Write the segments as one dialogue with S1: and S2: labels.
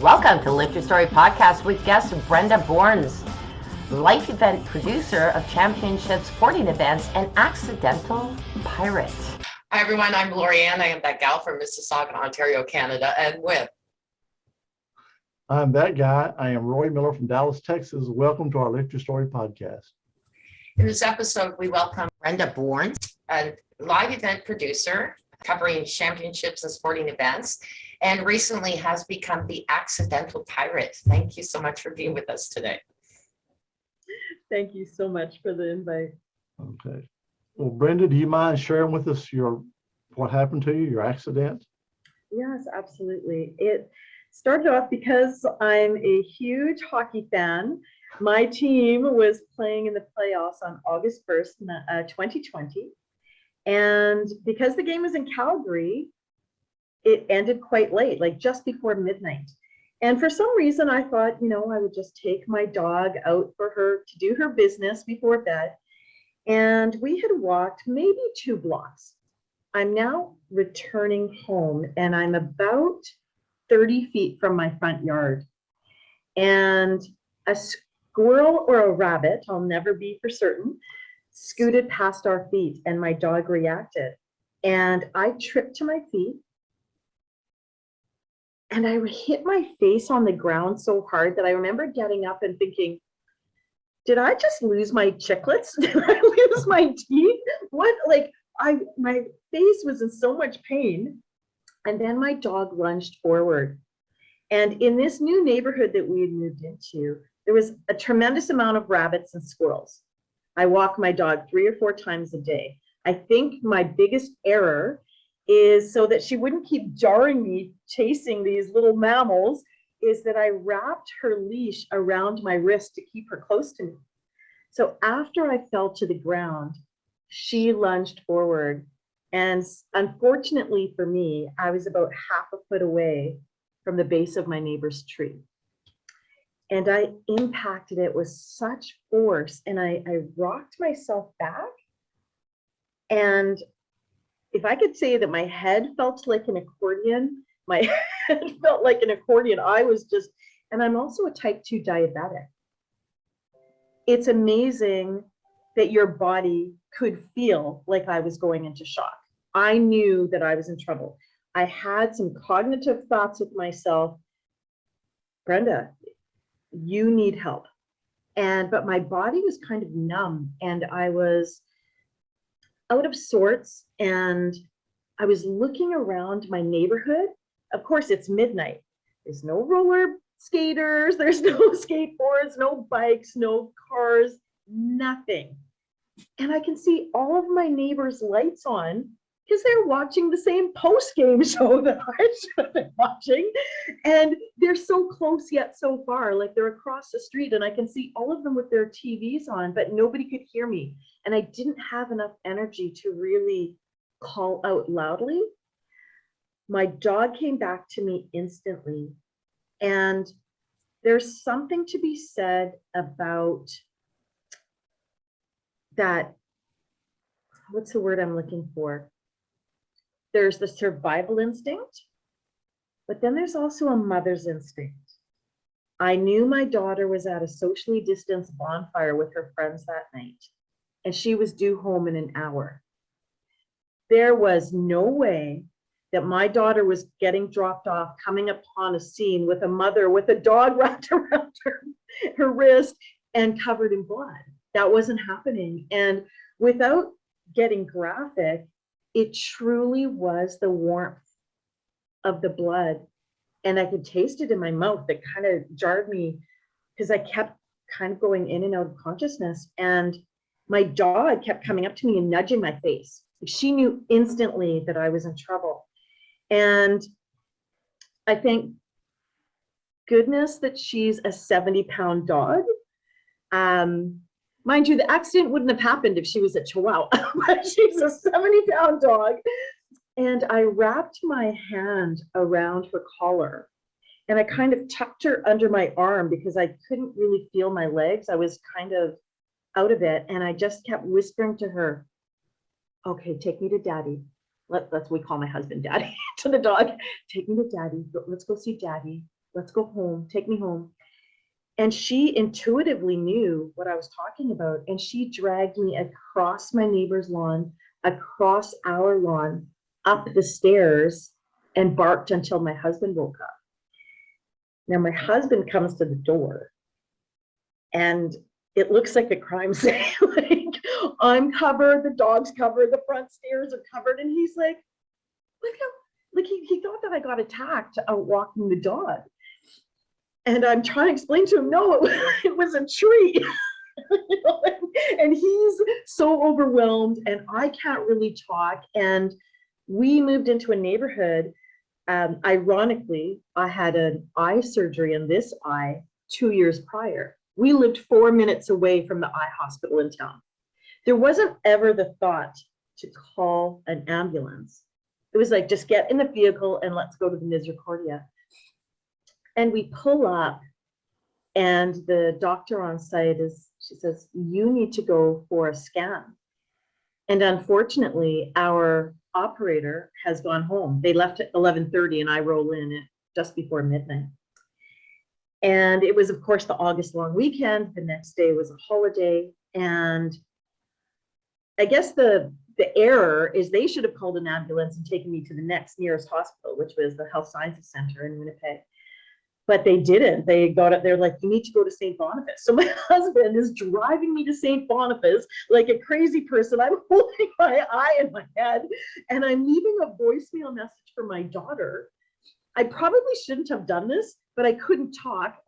S1: Welcome to Lift Your Story podcast with guest Brenda Bourns, life event producer of championship sporting events and accidental pirate.
S2: Hi everyone, I'm Lorianne. I am that gal from Mississauga, Ontario, Canada, and with.
S3: I'm that guy. I am Roy Miller from Dallas, Texas. Welcome to our Lift Your Story podcast.
S2: In this episode, we welcome Brenda Bourns, a live event producer covering championships and sporting events, and recently has become the accidental pirate. Thank you so much for being with us today.
S4: Thank you so much for the invite.
S3: Okay. Well, Brenda, do you mind sharing with us what happened to you, your accident?
S4: Yes, absolutely. It started off because I'm a huge hockey fan. My team was playing in the playoffs on August 1st, 2020. And because the game was in Calgary, it ended quite late, like just before midnight. And for some reason, I thought, I would just take my dog out for her to do her business before bed. And we had walked maybe 2 blocks. I'm now returning home and I'm about 30 feet from my front yard. And a squirrel or a rabbit, I'll never be for certain, scooted past our feet and my dog reacted. And I tripped to my feet. And I hit my face on the ground so hard that I remember getting up and thinking, did I just lose my chiclets? Did I lose my teeth? What? My face was in so much pain. And then my dog lunged forward. And in this new neighborhood that we had moved into, there was a tremendous amount of rabbits and squirrels. I walk my dog 3 or 4 times a day. I think my biggest error is, so that she wouldn't keep jarring me chasing these little mammals, is that I wrapped her leash around my wrist to keep her close to me. So after I fell to the ground, she lunged forward. And unfortunately for me, I was about half a foot away from the base of my neighbor's tree. And I impacted it with such force, and I rocked myself back. And if I could say that my head felt like an accordion, my head felt like an accordion. And I'm also a type 2 diabetic. It's amazing that your body could feel like I was going into shock. I knew that I was in trouble. I had some cognitive thoughts with myself. Brenda, you need help. But my body was kind of numb and I was out of sorts, and I was looking around my neighborhood. Of course, it's midnight. There's no roller skaters, there's no skateboards, no bikes, no cars, nothing. And I can see all of my neighbors' lights on because they're watching the same post-game show that I should have been watching. And they're so close yet so far, like they're across the street, and I can see all of them with their TVs on, but nobody could hear me. And I didn't have enough energy to really call out loudly. My dog came back to me instantly. And there's something to be said about that. What's the word I'm looking for? There's the survival instinct, but then there's also a mother's instinct. I knew my daughter was at a socially distanced bonfire with her friends that night, and she was due home in an hour. There was no way that my daughter was getting dropped off, coming upon a scene with a mother with a dog wrapped around her wrist and covered in blood. That wasn't happening. And without getting graphic, it truly was the warmth of the blood. And I could taste it in my mouth. That kind of jarred me because I kept kind of going in and out of consciousness. And my dog kept coming up to me and nudging my face. She knew instantly that I was in trouble. And I thank goodness that she's a 70-pound dog. Mind you, the accident wouldn't have happened if she was a Chihuahua, but she's a 70-pound dog. And I wrapped my hand around her collar and I kind of tucked her under my arm because I couldn't really feel my legs. I was kind of out of it. And I just kept whispering to her, okay, take me to daddy. We call my husband daddy, to the dog. Take me to daddy. Let's go see daddy. let's go home, take me home. And she intuitively knew what I was talking about. And she dragged me across my neighbor's lawn, across our lawn, up the stairs, and barked until my husband woke up. Now my husband comes to the door and it looks like a crime scene. Like, I'm covered, the dog's covered, the front stairs are covered. And he's like, he thought that I got attacked out walking the dog. And I'm trying to explain to him, no, it was a tree. And he's so overwhelmed and I can't really talk. And we moved into a neighborhood. Ironically, I had an eye surgery in this eye 2 years prior. We lived 4 minutes away from the eye hospital in town. There wasn't ever the thought to call an ambulance. It was like, just get in the vehicle and let's go to the Misericordia. And we pull up and the doctor on site she says, you need to go for a scan. And unfortunately, our operator has gone home. They left at 11:30 and I roll in at just before midnight. And it was, of course, the August long weekend. The next day was a holiday. And I guess the error is they should have called an ambulance and taken me to the next nearest hospital, which was the Health Sciences Center in Winnipeg. But they didn't. They got it. They're like, you need to go to St. Boniface. So my husband is driving me to St. Boniface like a crazy person. I'm holding my eye in my head and I'm leaving a voicemail message for my daughter. I probably shouldn't have done this, but I couldn't talk.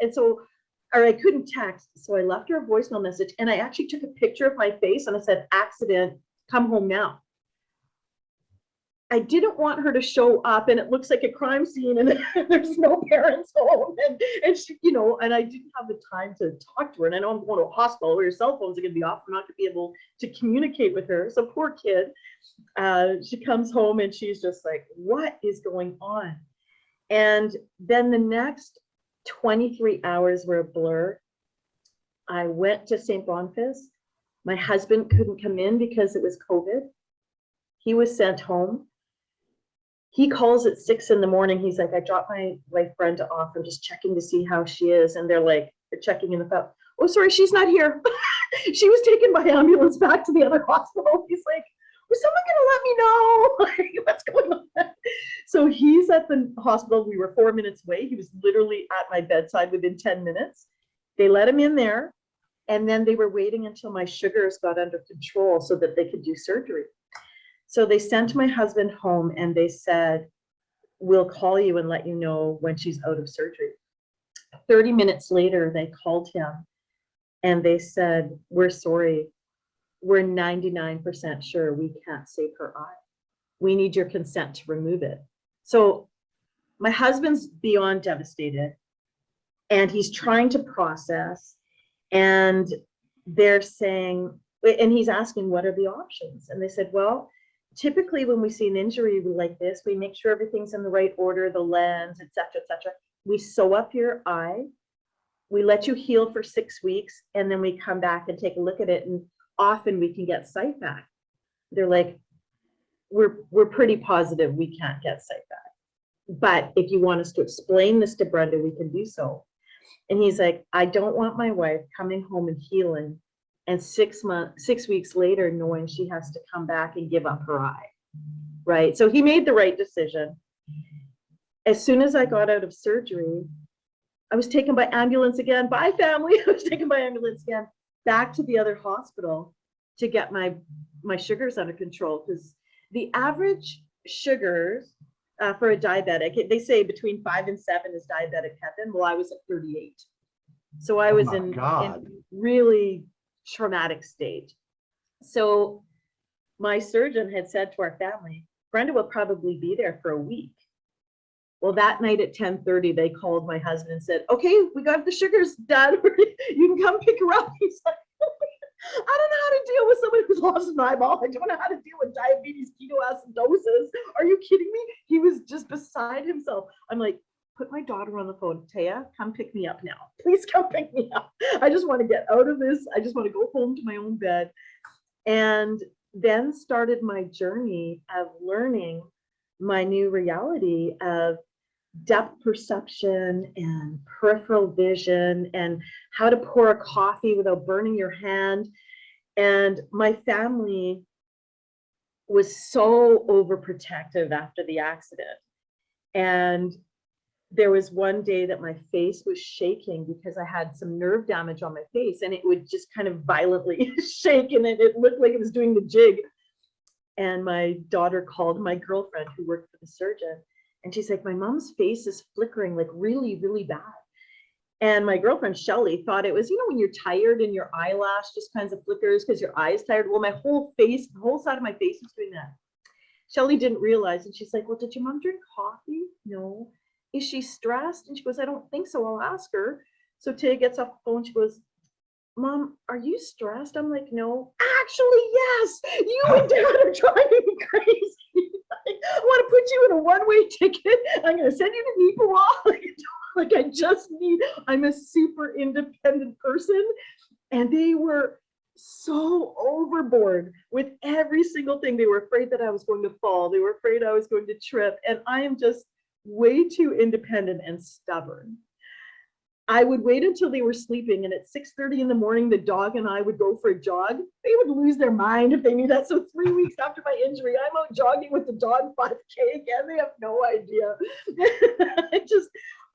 S4: Or I couldn't text. So I left her a voicemail message and I actually took a picture of my face and I said, accident, come home now. I didn't want her to show up and it looks like a crime scene and there's no parents home and she, and I didn't have the time to talk to her. And I know I'm going to a hospital where your cell phones are going to be off. I'm not going to be able to communicate with her. So poor kid, she comes home and she's just like, what is going on? And then the next 23 hours were a blur. I went to St. Boniface. My husband couldn't come in because it was COVID. He was sent home. He calls at 6 a.m. He's like, I dropped my wife Brenda off. I'm just checking to see how she is. And they're checking in the phone. Oh, sorry, she's not here. She was taken by ambulance back to the other hospital. He's like, was someone gonna let me know? What's going on? So he's at the hospital. We were 4 minutes away. He was literally at my bedside within 10 minutes. They let him in there. And then they were waiting until my sugars got under control so that they could do surgery. So they sent my husband home and they said, we'll call you and let you know when she's out of surgery. 30 minutes later, they called him and they said, we're sorry. We're 99% sure we can't save her eye. We need your consent to remove it. So my husband's beyond devastated and he's trying to process and they're saying, and he's asking, what are the options? And they said, well, typically when we see an injury like this, we make sure everything's in the right order, the lens, et cetera, we sew up your eye, we let you heal for 6 weeks, and then we come back and take a look at it, and often we can get sight back. They're like, we're pretty positive we can't get sight back. But if you want us to explain this to Brenda, we can do so. And he's like, I don't want my wife coming home and healing and 6 weeks later knowing she has to come back and give up her eye, right? So he made the right decision. As soon as I got out of surgery, I was taken by ambulance again. Bye, family. I was taken by ambulance again back to the other hospital to get my sugars under control, because the average sugars for a diabetic, they say between 5 and 7 is diabetic heaven. Well, I was at 38. So I was in really traumatic state. So my surgeon had said to our family, Brenda will probably be there for a week. Well, that night at 10:30, they called my husband and said, okay, we got the sugars done. You can come pick her up. He's like, I don't know how to deal with someone who's lost an eyeball. I don't know how to deal with diabetesketoacidosis. Are you kidding me? He was just beside himself. I'm like, put my daughter on the phone. Taya, come pick me up now. Please come pick me up. I just want to get out of this. I just want to go home to my own bed. And then started my journey of learning my new reality of depth perception and peripheral vision and how to pour a coffee without burning your hand. And my family was so overprotective after the accident. And there was one day that my face was shaking because I had some nerve damage on my face, and it would just kind of violently shake, and it looked like it was doing the jig. And my daughter called my girlfriend who worked for the surgeon, and she's like, my mom's face is flickering like really, really bad. And my girlfriend Shelly thought it was, when you're tired and your eyelash just kind of flickers because your eye is tired. Well, my whole face, the whole side of my face was doing that. Shelly didn't realize, and she's like, well, did your mom drink coffee? No. Is she stressed? And she goes, I don't think so. I'll ask her. So Taya gets off the phone. She goes, Mom, are you stressed? I'm like, no. Actually, yes. You and Dad are driving me crazy. I want to put you in a one-way ticket. I'm going to send you to Nepal. Like I just need, I'm a super independent person. And they were so overboard with every single thing. They were afraid that I was going to fall. They were afraid I was going to trip. And I am just way too independent and stubborn. I would wait until they were sleeping, and at 6:30 in the morning, the dog and I would go for a jog. They would lose their mind if they knew that. So 3 weeks after my injury, I'm out jogging with the dog 5K again. They have no idea.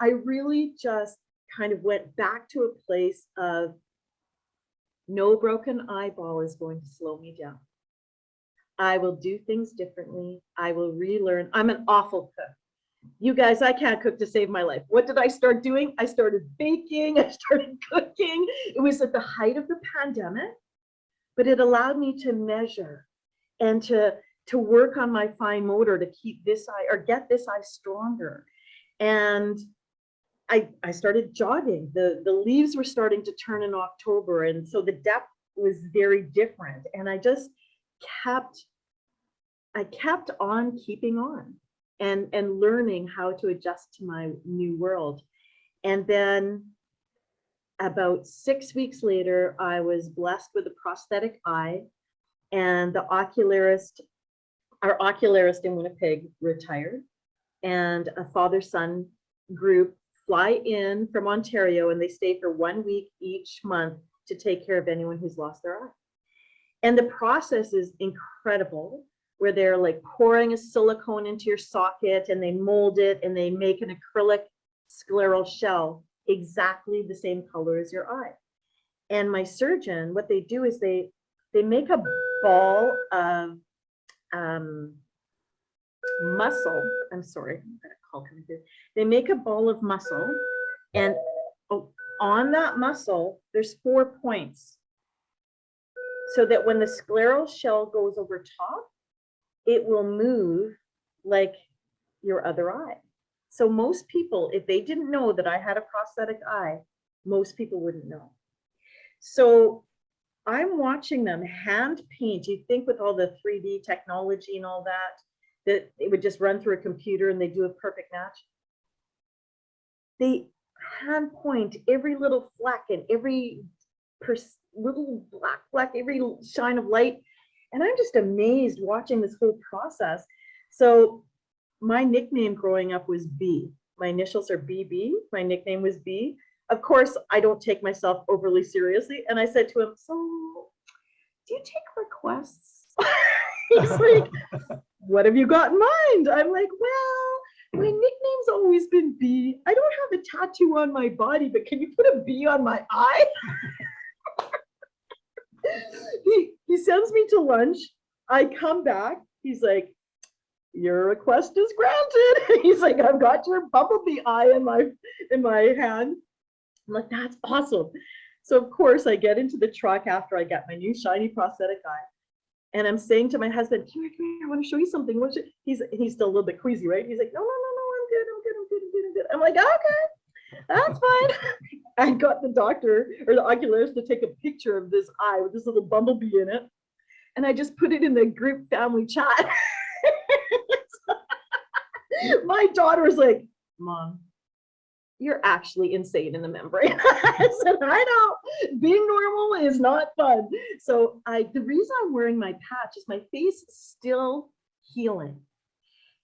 S4: I really just kind of went back to a place of no broken eyeball is going to slow me down. I will do things differently. I will relearn. I'm an awful cook. You guys, I can't cook to save my life. What did I start doing? I started baking. I started cooking. It was at the height of the pandemic, but it allowed me to measure and to work on my fine motor to keep this eye or get this eye stronger. And I started jogging. The leaves were starting to turn in October, and so the depth was very different. And I just kept on keeping on. And learning how to adjust to my new world. And then about 6 weeks later, I was blessed with a prosthetic eye, and our ocularist in Winnipeg retired, and a father-son group fly in from Ontario, and they stay for 1 week each month to take care of anyone who's lost their eye. And the process is incredible, where they're like pouring a silicone into your socket, and they mold it, and they make an acrylic scleral shell exactly the same color as your eye. And my surgeon, what they do is they make a ball of muscle. I'm sorry, I'm gonna call it. They make a ball of muscle, and on that muscle, there's 4 points, so that when the scleral shell goes over top, it will move like your other eye. So most people, if they didn't know that I had a prosthetic eye, most people wouldn't know. So I'm watching them hand paint. You'd think with all the 3D technology and all that it would just run through a computer and they do a perfect match. They hand point every little fleck and every little black fleck, every shine of light. And I'm just amazed watching this whole process. So my nickname growing up was B. My initials are BB. My nickname was B. Of course, I don't take myself overly seriously. And I said to him, so do you take requests? He's like, what have you got in mind? I'm like, well, my nickname's always been B. I don't have a tattoo on my body, but can you put a B on my eye? He sends me to lunch. I come back. He's like, your request is granted. He's like, I've got your bumblebee eye in my hand. I'm like, that's awesome. So of course I get into the truck after I get my new shiny prosthetic eye. And I'm saying to my husband, come here, I want to show you something. He's still a little bit queasy, right? He's like, no, I'm good. I'm like, okay, that's fine. I got the doctor or the ocularist to take a picture of this eye with this little bumblebee in it. And I just put it in the group family chat. My daughter was like, Mom, you're actually insane in the membrane. I said, I know, being normal is not fun. So the reason I'm wearing my patch is my face is still healing.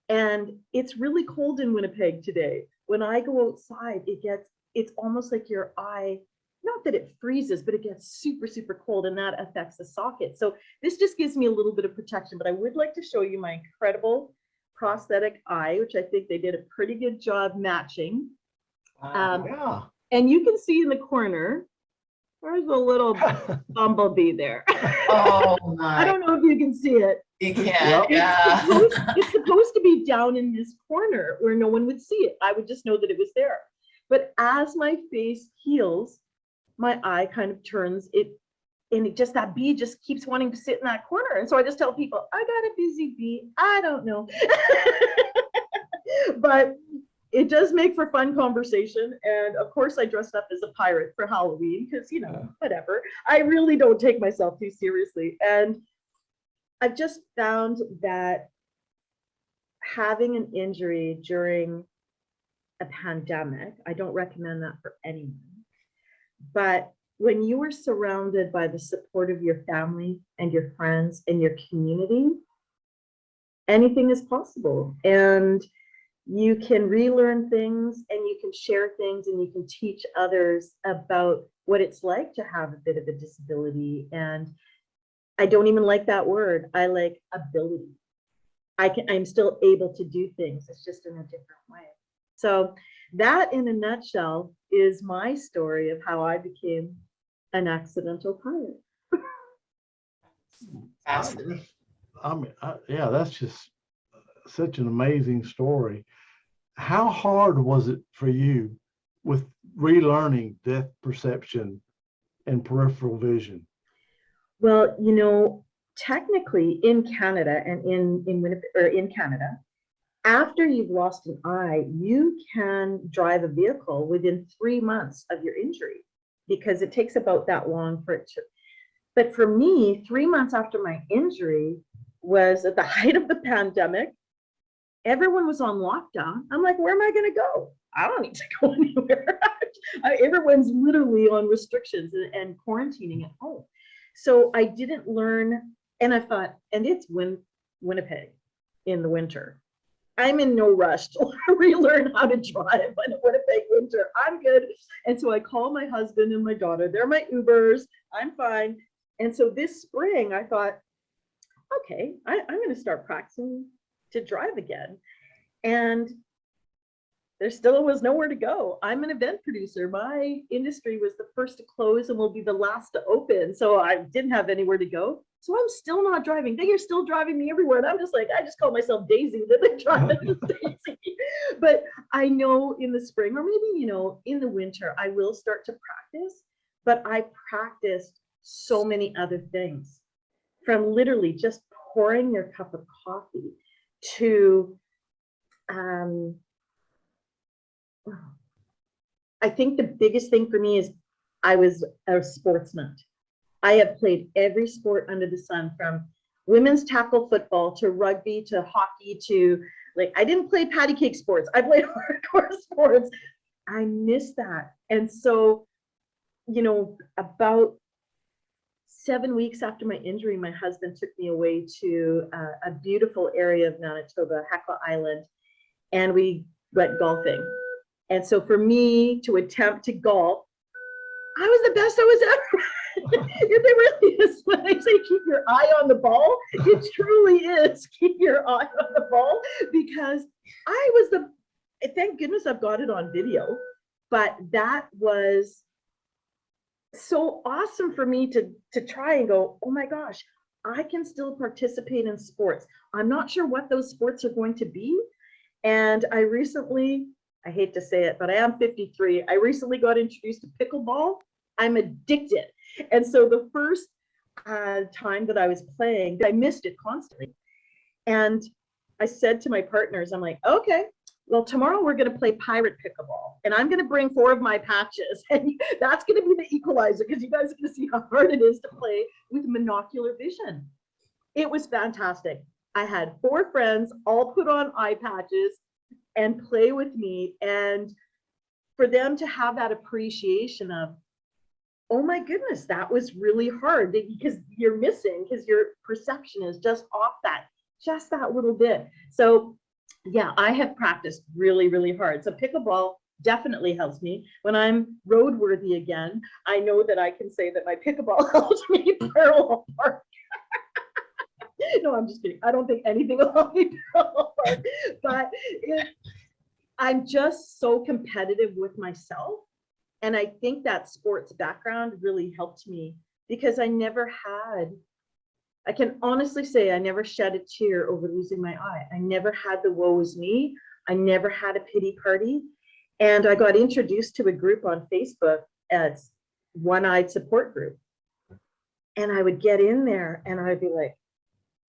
S4: And it's really cold in Winnipeg today. When I go outside, it's almost like your eye, not that it freezes, but it gets super, super cold, and that affects the socket. So this just gives me a little bit of protection, but I would like to show you my incredible prosthetic eye, which I think they did a pretty good job matching.
S3: Yeah.
S4: And you can see in the corner, there's a little bumblebee there.
S2: Oh
S4: I
S2: my,
S4: don't know if you can see it.
S2: you
S3: Yep.
S2: can't, yeah.
S4: It's supposed to be down in this corner where no one would see it. I would just know that it was there. But as my face heals, my eye kind of turns it, and it just, that bee just keeps wanting to sit in that corner. And so I just tell people, I got a busy bee. I don't know. But it does make for fun conversation. And of course, I dressed up as a pirate for Halloween because, you know, whatever. I really don't take myself too seriously. And I've just found that having an injury during a pandemic, I don't recommend that for anyone. But when you are surrounded by the support of your family and your friends and your community, anything is possible. And you can relearn things, and you can share things, and you can teach others about what it's like to have a bit of a disability. And I don't even like that word. I like ability. I'm still able to do things. It's just in a different way. So that, in a nutshell, is my story of how I became an accidental pirate.
S2: Fascinating.
S3: Yeah, that's just such an amazing story. How hard was it for you with relearning depth perception and peripheral vision?
S4: Well, you know, technically in Canada and in Winnipeg, or in Canada, after you've lost an eye, you can drive a vehicle within 3 months of your injury, because it takes about that long for it to. But for me, 3 months after my injury was at the height of the pandemic. Everyone was on lockdown. I'm like, where am I going to go? I don't need to go anywhere. Everyone's literally on restrictions and quarantining at home. So I didn't learn, and I thought, and it's Winnipeg in the winter. I'm in no rush to relearn how to drive in the Winnipeg winter. I'm good. And so I call my husband and my daughter. They're my Ubers. I'm fine. And so this spring, I thought, okay, I'm going to start practicing to drive again. And there still was nowhere to go. I'm an event producer. My industry was the first to close and will be the last to open. So I didn't have anywhere to go. So I'm still not driving. They are still driving me everywhere. And I'm just like, I just call myself Daisy, that they drive as Daisy. But I know in the spring, or maybe, you know, in the winter, I will start to practice. But I practiced so many other things, from literally just pouring your cup of coffee to I think the biggest thing for me is I was a sports nut. I have played every sport under the sun, from women's tackle football to rugby to hockey to, like, I didn't play patty cake sports. I played hardcore sports. I miss that. And so, you know, about 7 weeks after my injury, my husband took me away to a beautiful area of Manitoba, Hecla Island, and we went golfing. And so for me to attempt to golf, I was the best I was ever. It really is. When they say keep your eye on the ball, it truly is keep your eye on the ball, because I was thank goodness I've got it on video, but that was so awesome for me to try and go, oh my gosh, I can still participate in sports. I'm not sure what those sports are going to be. And I recently, I hate to say it, but I am 53. I recently got introduced to pickleball. I'm addicted. And so the first time that I was playing, I missed it constantly. And I said to my partners, I'm like, okay, well, tomorrow we're going to play pirate pickleball, and I'm going to bring 4 of my patches, and that's going to be the equalizer, because you guys are going to see how hard it is to play with monocular vision. It was fantastic. I had 4 friends all put on eye patches and play with me, and for them to have that appreciation of, oh my goodness, that was really hard, because you're missing, because your perception is just off that, just that little bit. So Yeah, I have practiced really, really hard. So pickleball definitely helps me. When I'm roadworthy again, I know that I can say that my pickleball helps me parallel park. No, I'm just kidding. I don't think anything will help me parallel park, but I'm just so competitive with myself. And I think that sports background really helped me because I can honestly say I never shed a tear over losing my eye. I never had the woe is me. I never had a pity party. And I got introduced to a group on Facebook as one-eyed support group. And I would get in there and I'd be like,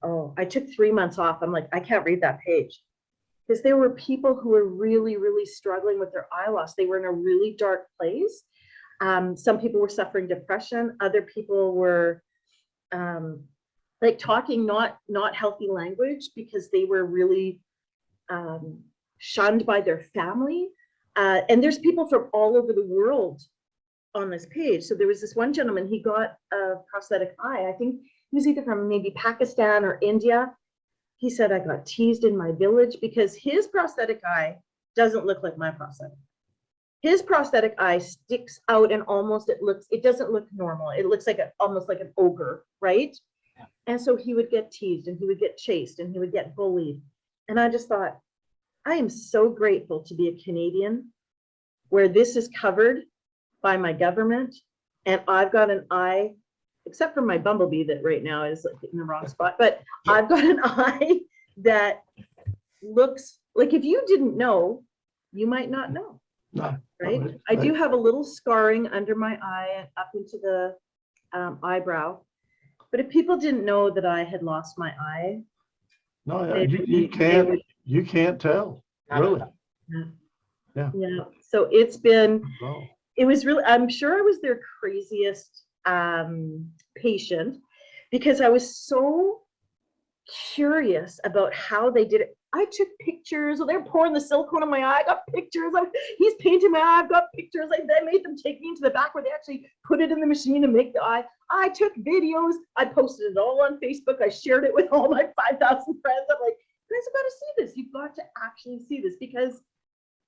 S4: oh, I took 3 months off. I'm like, I can't read that page. Because there were people who were really, really struggling with their eye loss. They were in a really dark place. Some people were suffering depression. Other people were like talking not healthy language because they were really shunned by their family. And there's people from all over the world on this page. So there was this one gentleman, he got a prosthetic eye. I think he was either from maybe Pakistan or India. He said, I got teased in my village because his prosthetic eye doesn't look like my prosthetic. His prosthetic eye sticks out and it doesn't look normal. It looks like almost like an ogre, right? Yeah. And so he would get teased and he would get chased and he would get bullied. And I just thought, I am so grateful to be a Canadian where this is covered by my government and I've got an eye, except for my bumblebee that right now is like in the wrong spot, but I've got an eye that looks like if you didn't know, you might not know.
S3: No,
S4: right?
S3: right.
S4: I do have a little scarring under my eye and up into the eyebrow. But if people didn't know that I had lost my eye,
S3: No, you can't tell, really.
S4: Yeah. So it was really, I'm sure I was their craziest patient because I was so curious about how they did it. I took pictures. They're pouring the silicone in my eye. I got pictures. He's painting my eye. I've got pictures. I made them take me into the back where they actually put it in the machine to make the eye. I took videos. I posted it all on Facebook. I shared it with all my 5,000 friends. I'm like, you guys have got to see this. You've got to actually see this because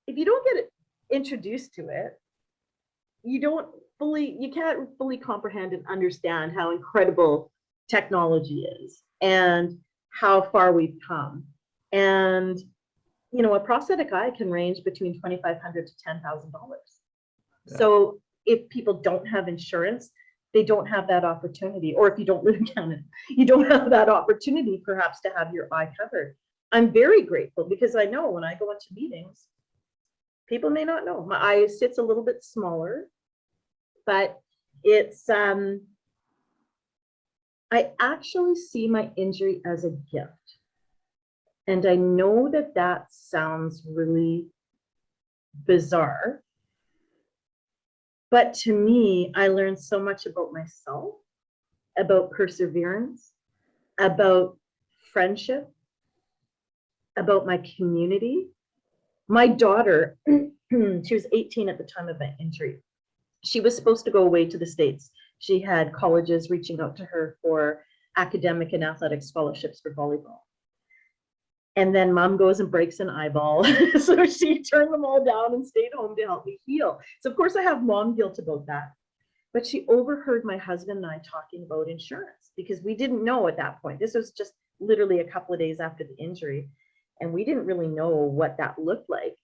S4: if you don't get introduced to it, you can't fully comprehend and understand how incredible technology is and how far we've come. And, a prosthetic eye can range between $2,500 to $10,000. Yeah. So if people don't have insurance, they don't have that opportunity. Or if you don't live in Canada, you don't have that opportunity perhaps to have your eye covered. I'm very grateful because I know when I go into meetings, people may not know. My eye sits a little bit smaller, but it's, I actually see my injury as a gift. And I know that sounds really bizarre, but to me, I learned so much about myself, about perseverance, about friendship, about my community. My daughter, she was 18 at the time of my injury. She was supposed to go away to the States. She had colleges reaching out to her for academic and athletic scholarships for volleyball. And then mom goes and breaks an eyeball. So she turned them all down and stayed home to help me heal. So of course I have mom guilt about that. But she overheard my husband and I talking about insurance because we didn't know at that point. This was just literally a couple of days after the injury. And we didn't really know what that looked like.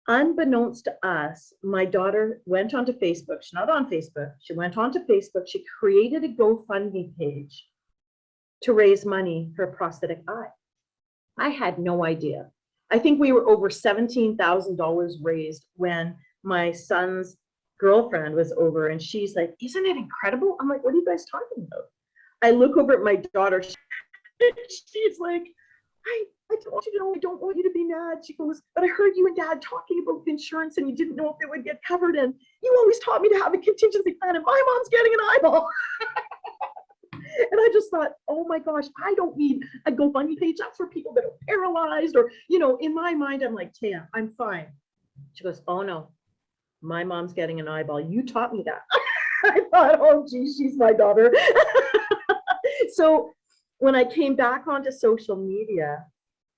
S4: Unbeknownst to us, my daughter went onto Facebook. She's not on Facebook. She went onto Facebook. She created a GoFundMe page to raise money for a prosthetic eye. I had no idea. I think we were over $17,000 raised when my son's girlfriend was over and she's like, isn't it incredible? I'm like, what are you guys talking about? I look over at my daughter. She's like, I don't want you to know, I don't want you to be mad. She goes, but I heard you and dad talking about insurance and you didn't know if it would get covered. And you always taught me to have a contingency plan and my mom's getting an eyeball. And I just thought, oh my gosh, I don't need a GoFundMe page. That's for people that are paralyzed or, in my mind, I'm like, Taya, I'm fine. She goes, oh no, my mom's getting an eyeball. You taught me that. I thought, oh geez, she's my daughter. So when I came back onto social media,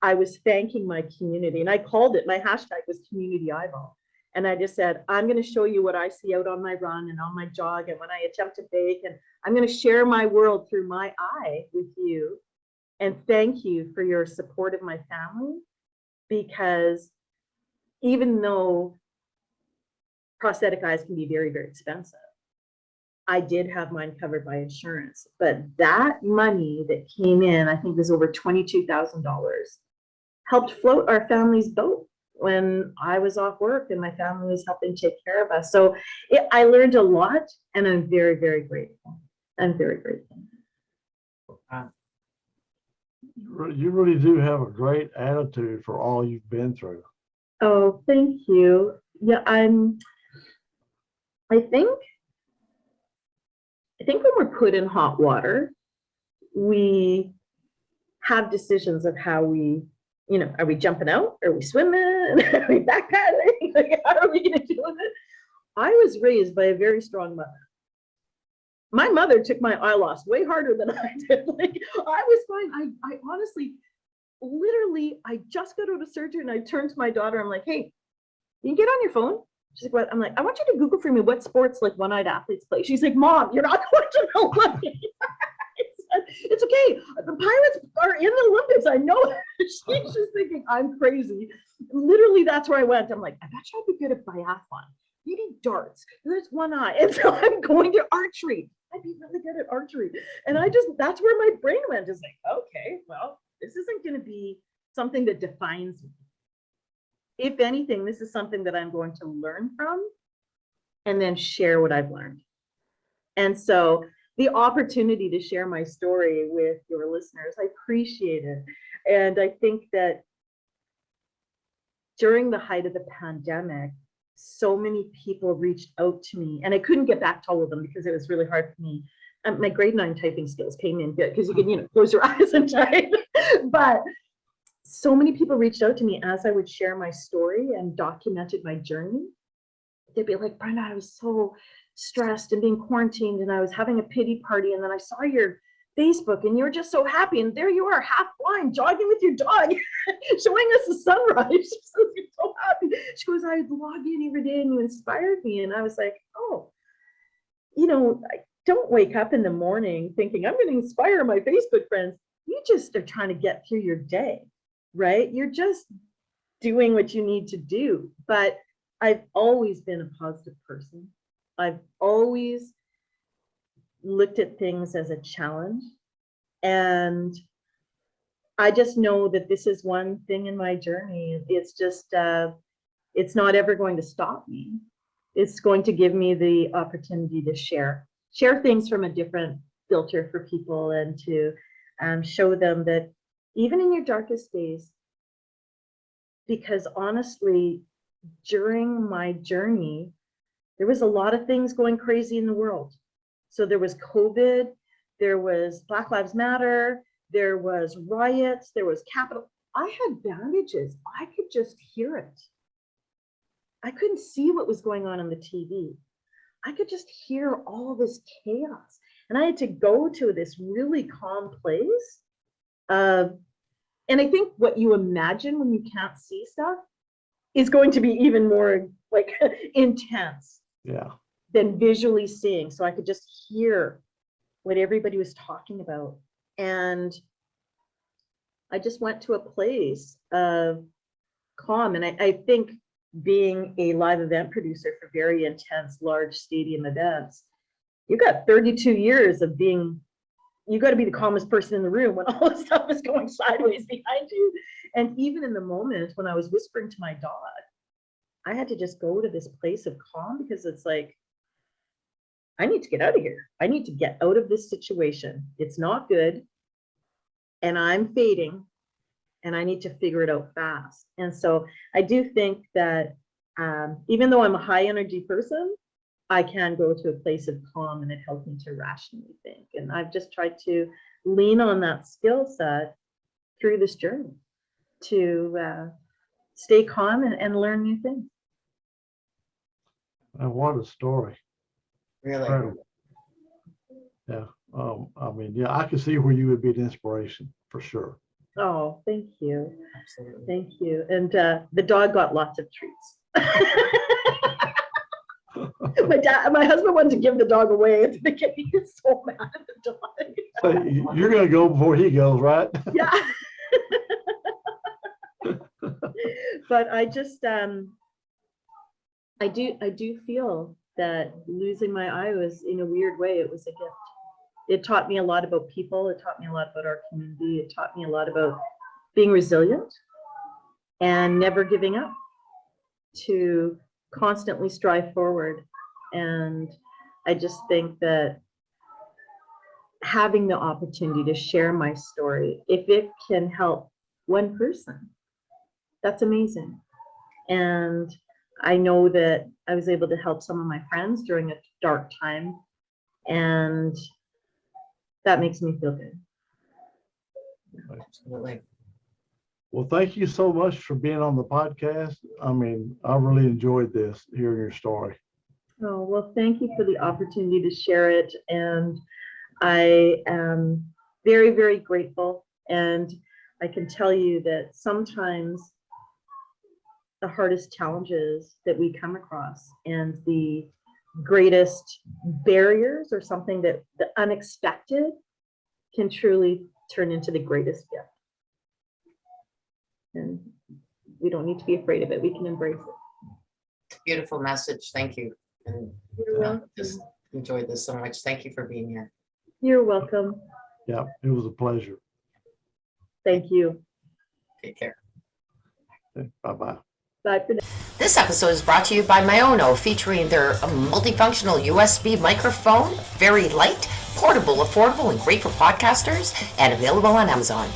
S4: I was thanking my community, and I called it, my hashtag was community eyeball. And I just said, I'm going to show you what I see out on my run and on my jog and when I attempt to bake. And I'm going to share my world through my eye with you. And thank you for your support of my family, because even though prosthetic eyes can be very, very expensive, I did have mine covered by insurance. But that money that came in, I think was over $22,000, helped float our family's boat when I was off work and my family was helping take care of us. So I learned a lot, and I'm very, very grateful. I'm very grateful.
S3: You really do have a great attitude for all you've been through.
S4: Oh, thank you. Yeah, I think when we're put in hot water, we have decisions of how we, are we jumping out? Are we swimming? Are we backpedaling? Like, how are we going to deal with it? I was raised by a very strong mother. My mother took my eye loss way harder than I did. Like, I was fine. I honestly, literally, I just got out of surgery and I turned to my daughter. I'm like, hey, you get on your phone? She's like, what? I'm like, I want you to Google for me what sports like one-eyed athletes play. She's like, Mom, you're not going to know what. It's okay. The Pirates are in the Olympics. I know it. She's just thinking I'm crazy. Literally, that's where I went. I'm like, I bet you I'd be good at biathlon. Maybe darts. There's one eye. And so I'm going to archery. I'd be really good at archery. And that's where my brain went. Is like, okay, well, this isn't going to be something that defines me. If anything, this is something that I'm going to learn from and then share what I've learned. And so the opportunity to share my story with your listeners, I appreciate it. And I think that during the height of the pandemic, so many people reached out to me, and I couldn't get back to all of them because it was really hard for me. My grade 9 typing skills came in good because you can, close your eyes and type. But so many people reached out to me as I would share my story and documented my journey. They'd be like, Brenda, I was so stressed and being quarantined, and I was having a pity party, and then I saw your Facebook and you were just so happy, and there you are, half blind, jogging with your dog, showing us the sunrise. She says, you're so happy. She goes, I log in every day and you inspired me. And I was like, oh, I don't wake up in the morning thinking I'm going to inspire my Facebook friends. You just are trying to get through your day, right? You're just doing what you need to do. But I've always been a positive person. I've always looked at things as a challenge. And I just know that this is one thing in my journey. It's just, it's not ever going to stop me. It's going to give me the opportunity to share things from a different filter for people, and to show them that even in your darkest days, because honestly, during my journey, there was a lot of things going crazy in the world. So there was COVID, there was Black Lives Matter, there was riots, there was Capitol. I had bandages. I could just hear it. I couldn't see what was going on the TV. I could just hear all this chaos. And I had to go to this really calm place. And I think what you imagine when you can't see stuff is going to be even more like intense.
S3: Yeah.
S4: Than visually seeing. So I could just hear what everybody was talking about. And I just went to a place of calm. And I think being a live event producer for very intense, large stadium events, you got 32 years of being, you got to be the calmest person in the room when all this stuff is going sideways behind you. And even in the moment when I was whispering to my dog, I had to just go to this place of calm, because it's like, I need to get out of here. I need to get out of this situation. It's not good. And I'm fading, and I need to figure it out fast. And so I do think that even though I'm a high energy person, I can go to a place of calm, and it helped me to rationally think. And I've just tried to lean on that skill set through this journey to stay calm and learn new things.
S3: And what a story.
S2: Really?
S3: Incredible. Yeah. I mean, yeah, I could see where you would be an inspiration for sure.
S4: Oh, thank you.
S2: Absolutely.
S4: Thank you. And the dog got lots of treats. My husband wanted to give the dog away at the beginning. He was so mad at the dog.
S3: So you're going to go before he goes, right?
S4: Yeah. But I just I do feel that losing my eye was, in a weird way, it was a gift. It taught me a lot about people. It taught me a lot about our community. It taught me a lot about being resilient and never giving up, to constantly strive forward. And I just think that having the opportunity to share my story, if it can help one person, that's amazing. And I know that I was able to help some of my friends during a dark time, and that makes me feel good.
S2: Absolutely.
S3: Well, thank you so much for being on the podcast. I mean, I really enjoyed this, hearing your story.
S4: Oh, well, thank you for the opportunity to share it. And I am very, very grateful. And I can tell you that sometimes the hardest challenges that we come across and the greatest barriers, or something that the unexpected, can truly turn into the greatest gift. And we don't need to be afraid of it. We can embrace it.
S2: Beautiful message. Thank you. And
S4: You're welcome.
S2: just enjoyed this so much. Thank you for being here.
S4: You're welcome.
S3: Yeah, it was a pleasure.
S4: Thank you.
S2: Take care.
S3: Bye-bye.
S4: Bye for now.
S2: This episode is brought to you by Myono, featuring their multifunctional USB microphone, very light, portable, affordable, and great for podcasters, and available on Amazon.